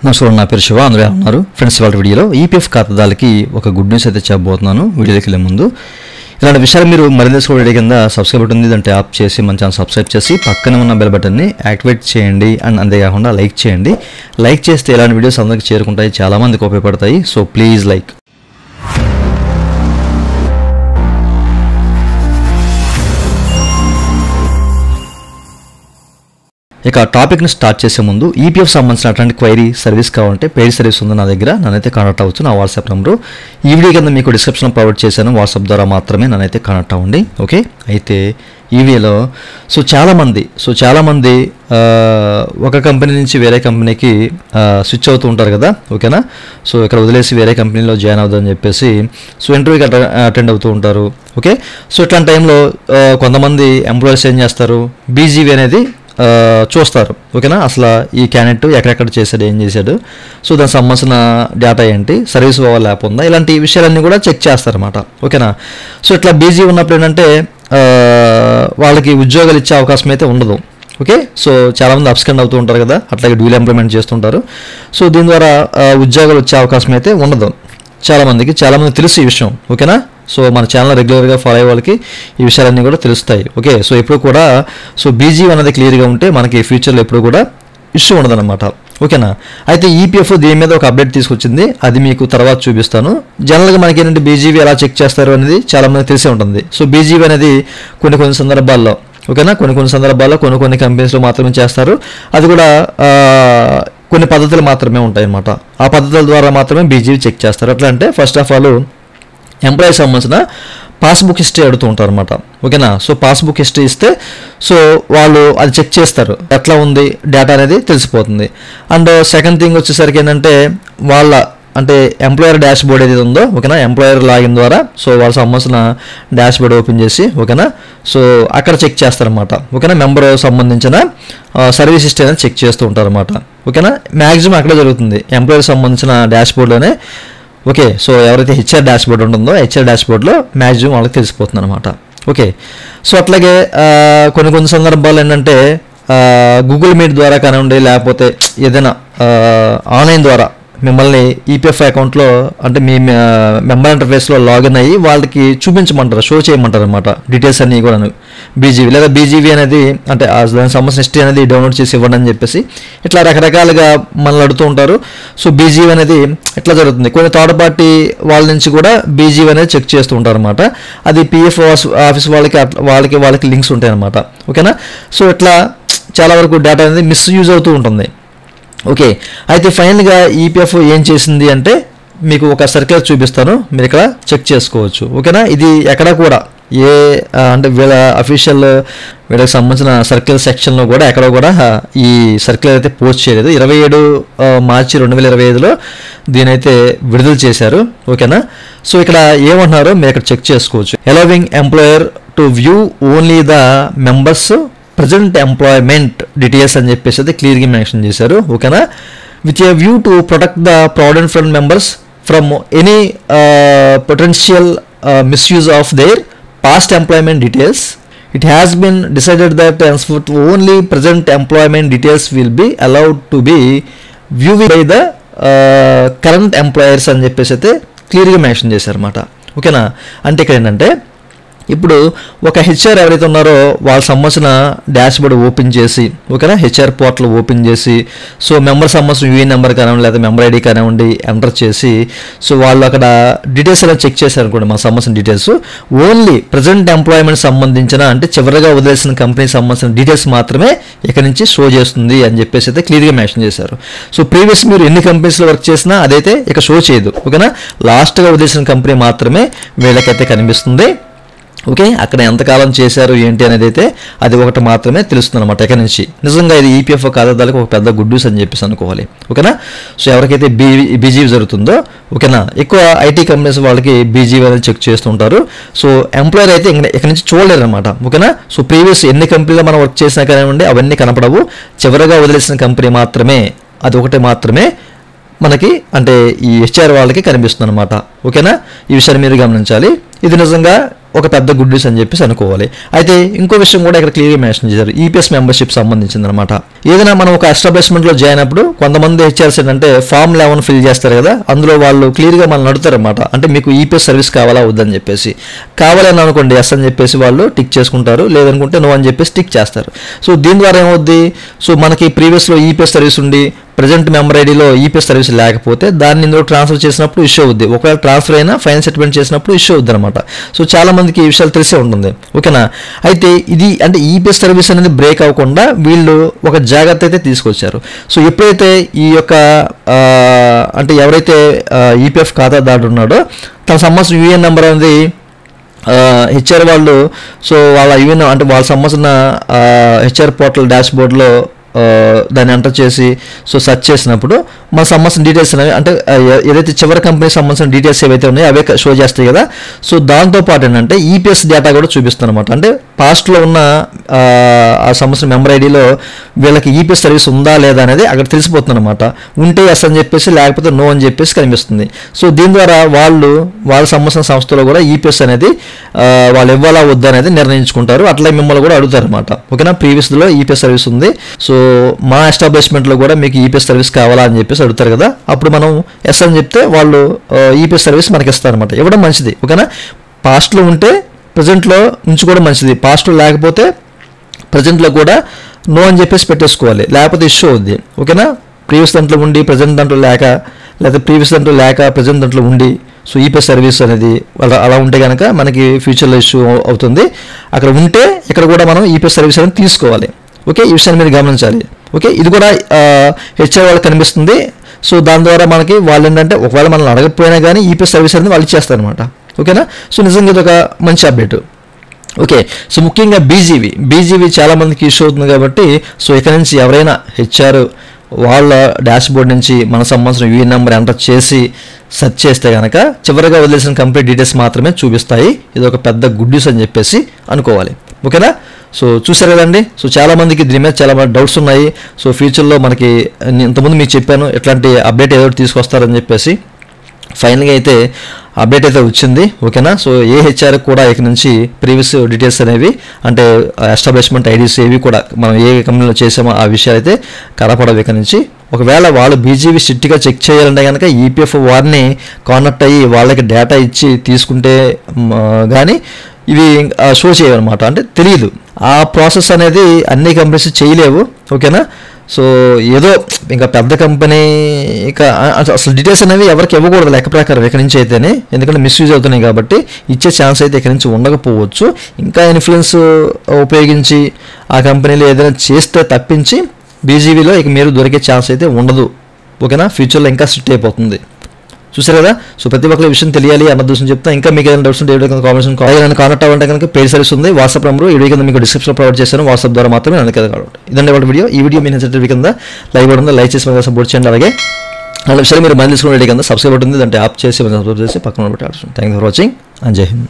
నమస్కారం, నా పేరు శివ. అందరూ ఉన్నారు ఫ్రెండ్స్. వాళ్ళ వీడియోలో ఈపీఎఫ్ ఖాతాదారులకి ఒక గుడ్ న్యూస్ అయితే చెప్పబోతున్నాను. వీడియోకి వెళ్ళే ముందు ఇలాంటి విషయాలు మీరు మరింత తెలుసుకోవడం కింద సబ్స్క్రైబ్ బటన్ ఉంది, దాన్ని ట్యాప్ చేసి మన ఛానల్ సబ్స్క్రైబ్ చేసి పక్కన ఉన్న బెల్ బటన్ని యాక్టివేట్ చేయండి. అండ్ అంతేకాకుండా లైక్ చేయండి. లైక్ చేస్తే ఇలాంటి వీడియోస్ అందరికీ చేరుకుంటాయి, చాలామందికి ఉపయోగపడతాయి. So please like. ఇక టాపిక్ని స్టార్ట్ చేసే ముందు ఈపీఎఫ్ సంబంధించినటువంటి క్వైరీ సర్వీస్ కావాలంటే పెయిడ్ సర్వీస్ ఉంది నా దగ్గర. నన్నైతే కాంటాక్ట్ అవ్వచ్చు. నా వాట్సాప్ నెంబరు ఈ వీడియో కింద మీకు డిస్క్రిప్షన్లో ప్రొవైడ్ చేశాను. వాట్సాప్ ద్వారా మాత్రమే నన్నైతే కాంటాక్ట్ అవ్వండి. ఓకే, అయితే ఈ వీడియోలో చాలామంది ఒక కంపెనీ నుంచి వేరే కంపెనీకి స్విచ్ అవుతూ ఉంటారు కదా. ఓకేనా, సో ఇక్కడ వదిలేసి వేరే కంపెనీలో జాయిన్ అవుదామని చెప్పేసి ఇంటర్వ్యూకి అటెండ్ అవుతూ ఉంటారు. ఓకే, సో ఇట్లాంటి టైంలో కొంతమంది ఎంప్లాయీస్ ఏం చేస్తారు, బీజీవీ అనేది చూస్తారు. ఓకేనా, అసలు ఈ క్యాండిడేట్ ఎక్కడెక్కడ చేశాడు, ఏం చేశాడు, సో దానికి సంబంధించిన డేటా ఏంటి, సర్వీస్ ఓవర్ ల్యాప్ ఉందా, ఇలాంటి విషయాలన్నీ కూడా చెక్ చేస్తారన్నమాట. ఓకేనా, సో ఇట్లా బీజీ ఉన్నప్పుడు ఏంటంటే వాళ్ళకి ఉద్యోగాలు ఇచ్చే అవకాశం అయితే ఉండదు. ఓకే, సో చాలామంది అప్స్కెండ్ అవుతూ ఉంటారు కదా, అట్లాగే డ్యూల్ ఎంప్లాయ్మెంట్ చేస్తుంటారు. సో దీని ద్వారా ఉద్యోగాలు వచ్చే అవకాశం అయితే ఉండదు. చాలామంది తెలుసు ఈ విషయం. ఓకేనా, సో మన ఛానల్ రెగ్యులర్గా ఫాలో అయ్యే వాళ్ళకి ఈ విషయాలన్నీ కూడా తెలుస్తాయి. ఓకే, సో ఎప్పుడు కూడా బీజీ అనేది క్లియర్గా ఉంటే మనకి ఫ్యూచర్లో ఎప్పుడు కూడా ఇష్యూ ఉండదన్నమాట. ఓకేనా, అయితే ఈపీఎఫ్ దీని మీద ఒక అప్డేట్ తీసుకొచ్చింది, అది మీకు తర్వాత చూపిస్తాను. జనరల్గా మనకి ఏంటంటే బీజీవీ ఎలా చెక్ చేస్తారు అనేది చాలామంది తెలిసే ఉంటుంది. సో బీజీవీ అనేది కొన్ని సందర్భాల్లో, ఓకేనా, కొన్ని సందర్భాల్లో కొన్ని కంపెనీస్లో మాత్రమే చేస్తారు. అది కూడా కొన్ని పద్ధతులు మాత్రమే ఉంటాయి అన్నమాట. ఆ పద్ధతుల ద్వారా మాత్రమే బీజీవీ చెక్ చేస్తారు. ఎట్లా అంటే ఫస్ట్ ఆఫ్ ఆల్ ఎంప్లాయీ సంబంధించిన పాస్బుక్ హిస్టరీ అడుగుతూ ఉంటారు అనమాట. ఓకేనా, సో పాస్బుక్ హిస్టరీ ఇస్తే సో వాళ్ళు అది చెక్ చేస్తారు, ఎట్లా ఉంది డేటా అనేది తెలిసిపోతుంది. అండ్ సెకండ్ థింగ్ వచ్చేసరికి ఏంటంటే వాళ్ళ అంటే ఎంప్లాయర్ డాష్ బోర్డ్ ఏదైతే ఉందో, ఓకేనా, ఎంప్లాయర్ లాగిన్ ద్వారా సో వాళ్ళకి సంబంధించిన డాష్ బోర్డ్ ఓపెన్ చేసి, ఓకేనా, సో అక్కడ చెక్ చేస్తారనమాట. ఓకేనా, మెంబర్ సంబంధించిన సర్వీస్ హిస్టరీ అనేది చెక్ చేస్తూ ఉంటారన్నమాట. ఓకేనా, మ్యాక్సిమం అక్కడే జరుగుతుంది, ఎంప్లాయర్ సంబంధించిన డాష్ బోర్డ్లోనే. ఓకే, సో ఎవరైతే హెచ్ఆర్ డాష్ బోర్డ్ ఉంటుందో హెచ్ఆర్ డాష్ బోర్డ్లో మ్యాక్సిమం వాళ్ళకి తెలిసిపోతుంది అనమాట. ఓకే, సో అట్లాగే కొన్ని సందర్భాలు ఏంటంటే గూగుల్ మీట్ ద్వారా కానివ్వండి, లేకపోతే ఏదైనా ఆన్లైన్ ద్వారా మిమ్మల్ని ఈపీఎఫ్ అకౌంట్లో అంటే మీ మెంబర్ ఇంటర్ఫేస్లో లాగిన్ అయ్యి వాళ్ళకి చూపించమంటారు, షో చేయమంటారు అనమాట డీటెయిల్స్ అన్నీ కూడా. బీజీవీ లేదా బీజీవీ అనేది అంటే దానికి సంబంధించిన హిస్టరీ అనేది డౌన్లోడ్ చేసి ఇవ్వండి అని చెప్పేసి ఇట్లా రకరకాలుగా మనల్ని అడుగుతూ ఉంటారు. సో బీజీవీ అనేది ఇట్లా జరుగుతుంది. కొన్ని థర్డ్ పార్టీ వాళ్ళ నుంచి కూడా బీజీవీ అనేది చెక్ చేస్తూ ఉంటారు అనమాట. అది పిఎఫ్ ఆఫీస్ వాళ్ళకి లింక్స్ ఉంటాయి అనమాట. ఓకేనా, సో ఇట్లా చాలా వరకు డేటా అనేది మిస్యూజ్ అవుతూ ఉంటుంది. ఓకే, అయితే ఫైనల్గా ఈపీఎఫ్ ఏం చేసింది అంటే మీకు ఒక సర్క్యులర్ చూపిస్తాను, మీరు ఇక్కడ చెక్ చేసుకోవచ్చు. ఓకేనా, ఇది ఎక్కడ కూడా అంటే వీళ్ళ అఫీషియల్ వీళ్ళకి సంబంధించిన సర్క్యులర్ సెక్షన్లో కూడా ఎక్కడ కూడా ఈ సర్క్యులర్ అయితే పోస్ట్ చేయలేదు. 27 మార్చి 2025లో దీనైతే విడుదల చేశారు. ఓకేనా, సో ఇక్కడ ఏమంటున్నారో మీరు ఇక్కడ చెక్ చేసుకోవచ్చు. Allowing employer to view only the members present employment details అని చెప్పేసి అయితే క్లియర్గా మెన్షన్ చేశారు. ఓకేనా, with a view to protect the provident fund members from any potential misuse of their past employment details, it has been decided that only present employment details will be allowed to be viewed by the current employers అని చెప్పేసి అయితే క్లియర్గా mention చేశారు అనమాట. ఓకేనా, అంటే ఇక్కడ ఏంటంటే ఇప్పుడు ఒక హెచ్ఆర్ ఎవరైతే ఉన్నారో వాళ్ళ సంబంధించిన డాష్ బోర్డ్ ఓపెన్ చేసి, ఓకేనా, హెచ్ఆర్ పోర్టల్ ఓపెన్ చేసి సో మెంబర్ సంబంధించిన యూఏఎన్ నెంబర్ కానివ్వండి లేదా మెంబర్ ఐడి కానివ్వండి ఎంటర్ చేసి సో వాళ్ళు అక్కడ డీటెయిల్స్ అలా చెక్ చేశారు అనుకోండి, మన సంబంధించిన డీటెయిల్స్ ఓన్లీ ప్రజెంట్ ఎంప్లాయ్మెంట్ సంబంధించిన అంటే చివరిగా వదిలేసిన కంపెనీకి సంబంధించిన డీటెయిల్స్ మాత్రమే ఇక్కడ నుంచి షో చేస్తుంది అని చెప్పేసి అయితే క్లియర్గా మెన్షన్ చేశారు. సో ప్రీవియస్ మీరు ఎన్ని కంపెనీస్లో వర్క్ చేసినా అదైతే ఇక షో చేయదు. ఓకేనా, లాస్ట్గా వదిలేసిన కంపెనీ మాత్రమే వీళ్ళకైతే కనిపిస్తుంది. ఓకే, అక్కడ ఎంతకాలం చేశారు ఏంటి అనేది అయితే అది ఒకటి మాత్రమే తెలుస్తుంది అనమాట ఎక్కడి నుంచి. నిజంగా ఇది ఈపీఎఫ్ ఖాతాదారులకు ఒక పెద్ద గుడ్ న్యూస్ అని చెప్పేసి అనుకోవాలి. ఓకేనా, సో ఎవరికైతే బీజీవీ జరుగుతుందో, ఓకేనా, ఎక్కువ ఐటీ కంపెనీస్ వాళ్ళకి బీజీవీ అనేది చెక్ చేస్తుంటారు. సో ఎంప్లాయర్ అయితే ఇక్కడ నుంచి చూడలేరు అనమాట. ఓకేనా, సో ప్రీవియస్ ఎన్ని కంపెనీలో మనం వర్క్ చేసినా కానివ్వండి అవన్నీ కనపడవు, చివరిగా వదిలేసిన కంపెనీ మాత్రమే అది ఒకటి మాత్రమే మనకి అంటే ఈ హెచ్ఆర్ వాళ్ళకి కనిపిస్తుంది అనమాట. ఓకేనా, ఈ విషయాన్ని మీరు గమనించాలి. ఇది నిజంగా ఒక పెద్ద గుడ్ న్యూస్ అని చెప్పేసి అనుకోవాలి. అయితే ఇంకో విషయం కూడా ఇక్కడ క్లియర్గా మెన్షన్ చేశారు, ఈపీఎస్ మెంబర్షిప్ సంబంధించింది అనమాట. ఏదైనా మనం ఒక ఎస్టాబ్లిష్మెంట్లో జాయిన్ అయినప్పుడు కొంతమంది హెచ్ఆర్స్ ఏంటంటే ఫామ్ 11 ఫిల్ చేస్తారు కదా, అందులో వాళ్ళు క్లియర్గా మనం అడుగుతారు అనమాట. అంటే మీకు ఈపీఎస్ సర్వీస్ కావాలా వద్దని చెప్పేసి, కావాలని అనుకోండి ఎస్ అని చెప్పేసి వాళ్ళు టిక్ చేసుకుంటారు, లేదనుకుంటే నో అని చెప్పేసి టిక్ చేస్తారు. సో దీని ద్వారా ఏమవుద్ది, సో మనకి ప్రీవియస్లో ఈపీఎస్ సర్వీస్ ఉండి ప్రజెంట్ మెంబర్ ఐడిలో ఈపీఎస్ సర్వీస్ లేకపోతే దాన్ని ఇందులో ట్రాన్స్ఫర్ చేసినప్పుడు ఇష్యూ అవుద్ది. ఒకవేళ ట్రాన్స్ఫర్ అయినా ఫైనల్ సెటిల్మెంట్ చేసినప్పుడు ఇష్యూ అవుద్ది అనమాట. సో చాలా మందికి ఈ విషయాలు తెలిసే ఉంటుంది, ఓకేనా. అయితే ఇది అంటే ఈపీఎస్ సర్వీస్ అనేది బ్రేక్ అవ్వకుండా వీళ్ళు ఒక జాగ్రత్త అయితే తీసుకొచ్చారు. సో ఎప్పుడైతే ఈ యొక్క అంటే ఎవరైతే ఈపీఎఫ్ ఖాతాదారుడు ఉన్నాడో తన సంబంధించిన యూఏఎన్ నెంబర్ అనేది హెచ్ఆర్ వాళ్ళు, సో వాళ్ళ యూఎన్ అంటే వాళ్ళ సంబంధించిన హెచ్ఆర్ పోర్టల్ డాష్ బోర్డ్లో దాన్ని ఎంటర్ చేసి సో సెర్చ్ చేసినప్పుడు మన సంబంధించిన డీటెయిల్స్ అనేవి అంటే ఏదైతే చివరి కంపెనీకి సంబంధించిన డీటెయిల్స్ ఏవైతే ఉన్నాయో అవే షో చేస్తాయి కదా. సో దాంతోపాటు ఏంటంటే ఈపీఎస్ డేటా కూడా చూపిస్తుంది అనమాట. అంటే పాస్ట్లో ఉన్న ఆ సంబంధించిన మెంబర్ ఐడిలో వీళ్ళకి ఈపీఎస్ సర్వీస్ ఉందా లేదా అనేది అక్కడ తెలిసిపోతుంది అనమాట. ఉంటే ఎస్ అని చెప్పేసి లేకపోతే నో అని చెప్పేసి కనిపిస్తుంది. సో దీని ద్వారా వాళ్ళ సంబంధించిన సంస్థలో కూడా ఈపీఎస్ అనేది వాళ్ళు ఇవ్వాలా వద్దా అనేది నిర్ణయించుకుంటారు. అట్లా మిమ్మల్ని కూడా అడుగుతారు అనమాట, ఓకేనా. ప్రీవియస్లో ఈపీఎస్ సర్వీస్ ఉంది, సో మా ఎస్టాబ్లిష్మెంట్లో కూడా మీకు ఈపీఎస్ సర్వీస్ కావాలా అని చెప్పేసి అడుగుతారు కదా, అప్పుడు మనం ఎస్ అని చెప్తే వాళ్ళు ఈపీఎస్ సర్వీస్ మనకి ఇస్తారు అనమాట. ఇవ్వడం మంచిది, ఓకేనా. పాస్ట్లో ఉంటే ప్రజెంట్లో ఉంచుకోవడం మంచిది, పాస్ట్లో లేకపోతే ప్రజెంట్లో కూడా నో అని చెప్పేసి పెట్టేసుకోవాలి, లేకపోతే ఇష్యూ అవుద్ది, ఓకేనా. ప్రీవియస్ దాంట్లో ఉండి ప్రజెంట్ దాంట్లో లేక, లేదా ప్రీవియస్ దాంట్లో లేక ప్రజెంట్ దాంట్లో ఉండి సో ఈపీఎస్ సర్వీస్ అనేది అలా ఉంటే కనుక మనకి ఫ్యూచర్లో ఇష్యూ అవుతుంది. అక్కడ ఉంటే ఇక్కడ కూడా మనం ఈపీఎస్ సర్వీస్ అనేది తీసుకోవాలి, ఓకే. ఈ విషయాన్ని మీరు గమనించాలి, ఓకే. ఇది కూడా హెచ్ఆర్ వాళ్ళకి కనిపిస్తుంది. సో దాని ద్వారా మనకి వాళ్ళు ఏంటంటే ఒకవేళ మనల్ని అడగకపోయినా కానీ ఈపీఎస్ సర్వీస్ అనేది వాళ్ళు ఇచ్చేస్తారనమాట, ఓకేనా. సో నిజంగా ఇది ఒక మంచి అప్డేట్, ఓకే. సో ముఖ్యంగా బీజీవీ చాలామందికి ఇష్యూ అవుతుంది కాబట్టి సో ఇక్కడ నుంచి ఎవరైనా హెచ్ఆర్ వాళ్ళ డాష్ బోర్డ్ నుంచి మన సంబంధించిన యూఏఎన్ నెంబర్ ఎంటర్ చేసి సెర్చ్ చేస్తే కనుక చివరిగా వదిలేసిన కంప్లీట్ డీటెయిల్స్ మాత్రమే చూపిస్తాయి. ఇది ఒక పెద్ద గుడ్ న్యూస్ అని చెప్పేసి అనుకోవాలి, ఓకేనా. సో చూసారు కదండి. సో చాలామందికి దీని మీద చాలా డౌట్స్ ఉన్నాయి. సో ఫ్యూచర్లో మనకి ఇంతకుముందు మీకు చెప్పాను ఎట్లాంటి అప్డేట్ ఏదో తీసుకొస్తారని చెప్పేసి, ఫైనల్గా అయితే అప్డేట్ అయితే వచ్చింది, ఓకేనా. సో ఏ హెచ్ఆర్ కూడా ఇక నుంచి ప్రీవియస్ డీటెయిల్స్ అనేవి అంటే ఎస్టాబ్లిష్మెంట్ ఐడీస్ ఏవి కూడా మనం ఏ కంపెనీలో చేసామో ఆ విషయాలు అయితే కనపడవు ఇక నుంచి. ఒకవేళ వాళ్ళు బీజీవీ స్ట్రిక్ట్గా చెక్ చేయాలంటే కనుక ఈపీఎఫ్ వారిని కాంటాక్ట్ అయ్యి వాళ్ళకి డేటా ఇచ్చి తీసుకుంటే కానీ ఇవి షో చేయవన్నమాట, అంటే తెలియదు. ఆ ప్రాసెస్ అనేది అన్ని కంపెనీస్ చేయలేవు, ఓకేనా. సో ఏదో ఇంకా పెద్ద కంపెనీ ఇక అసలు డీటెయిల్స్ అనేవి ఎవరికి ఇవ్వకూడదు లెక్క ప్రకారం ఇక్కడ నుంచి అయితేనే, ఎందుకంటే మిస్యూజ్ అవుతున్నాయి కాబట్టి ఇచ్చే ఛాన్స్ అయితే ఇక్కడ నుంచి ఉండకపోవచ్చు. ఇంకా ఇన్ఫ్లుయెన్స్ ఉపయోగించి ఆ కంపెనీలో ఏదైనా చేస్తే తప్పించి బీజీవీలో ఇక మీరు దొరికే ఛాన్స్ అయితే ఉండదు, ఓకేనా. ఫ్యూచర్లో ఇంకా స్ట్రిక్ట్ అయిపోతుంది, చూసారు కదా. సో ప్రతి ఒక్కరి విషయం తెలియాలి అన్న దృష్టిని చెప్తా. ఇంకా మీకు ఏదైనా డౌట్స్ ఉంటే కామెంట్స్ కాంటాక్ట్ అవ్వాలంటే కనుక పెయిడ్ సర్వీస్ ఉంది, వాట్సాప్ నెంబర్ ఈ వీడియో కింద మీకు డిస్క్రిప్షన్ ప్రొవైడ్ చేశాను, వాట్సాప్ ద్వారా మాత్రమే నన్ను కదా కాబట్టి. ఇదండి వాళ్ళ వీడియో. ఈ వీడియో మీ నచ్చితే కింద లైక్ ఉంటుంది, లైక్ చేసి మీద సపోర్ట్ చేయండి. అలాగే అలా విషయాలు మీరు మళ్ళీ తీసుకునే కింద సబ్స్క్రైబ్ ఉంటుంది, దాంట్లో యాప్ చేసి సబ్స్క్రైబ్ చేసి పక్కన పెట్టి ఆడుతుంది. Thank you for watching and జై హింద్.